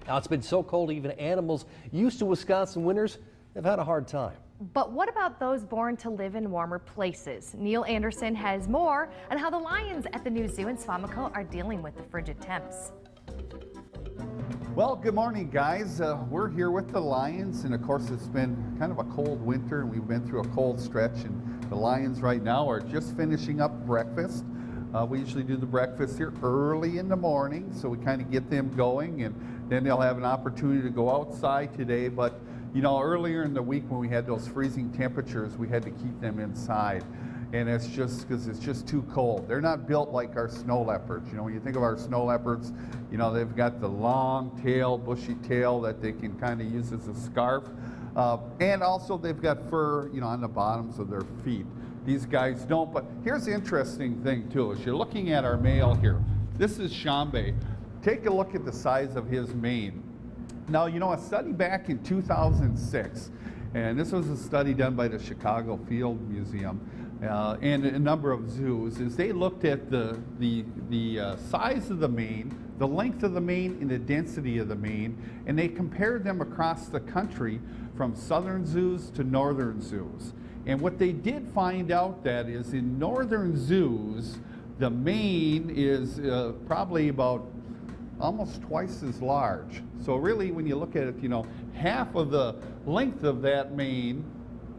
Now, it's been so cold, even animals used to Wisconsin winters have had a hard time. But what about those born to live in warmer places? Neil Anderson has more on how the lions at the new zoo in Swamico are dealing with the frigid temps. Well, good morning, guys. We're here with the lions, and of course it's been kind of a cold winter, and we've been through a cold stretch, and the lions right now are just finishing up breakfast. We usually do the breakfast here early in the morning, so we kind of get them going, and then they'll have an opportunity to go outside today. But you know, earlier in the week when we had those freezing temperatures, we had to keep them inside. And it's just because it's just too cold. They're not built like our snow leopards. You know, when you think of our snow leopards, you know, they've got the long tail, bushy tail that they can kind of use as a scarf. And also they've got fur, you know, on the bottoms of their feet. These guys don't. But here's the interesting thing too, is you're looking at our male here. This is Shambe. Take a look at the size of his mane. Now, you know, a study back in 2006, and this was a study done by the Chicago Field Museum, and a number of zoos, is they looked at the size of the mane, the length of the mane, and the density of the mane, and they compared them across the country from southern zoos to northern zoos. And what they did find out that is in northern zoos, the mane is probably about almost twice as large. So really, when you look at it, you know, half of the length of that mane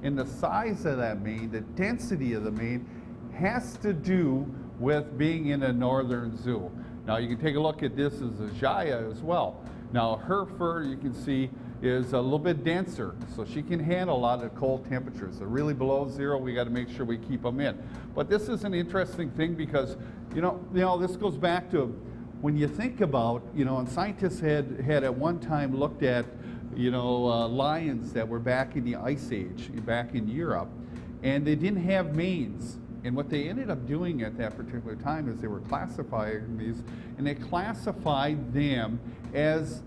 and the size of that mane, the density of the mane, has to do with being in a northern zoo. Now you can take a look at this as a Jaya as well. Now her fur, you can see, is a little bit denser, so she can handle a lot of cold temperatures. They're really below zero. We got to make sure we keep them in. But this is an interesting thing because, you know, this goes back to when you think about, you know, and scientists had at one time looked at, you know, lions that were back in the Ice Age, back in Europe, and they didn't have manes. And what they ended up doing at that particular time is they were classifying these, and they classified them as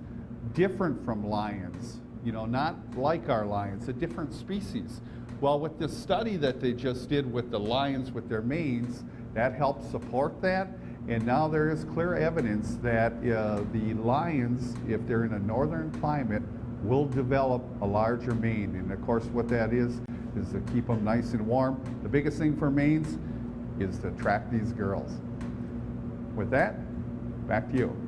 different from lions, you know, not like our lions, a different species. Well, with this study that they just did with the lions with their manes, that helped support that. And now there is clear evidence that the lions, if they're in a northern climate, will develop a larger mane. And of course what that is to keep them nice and warm. The biggest thing for manes is to attract these girls. With that, back to you.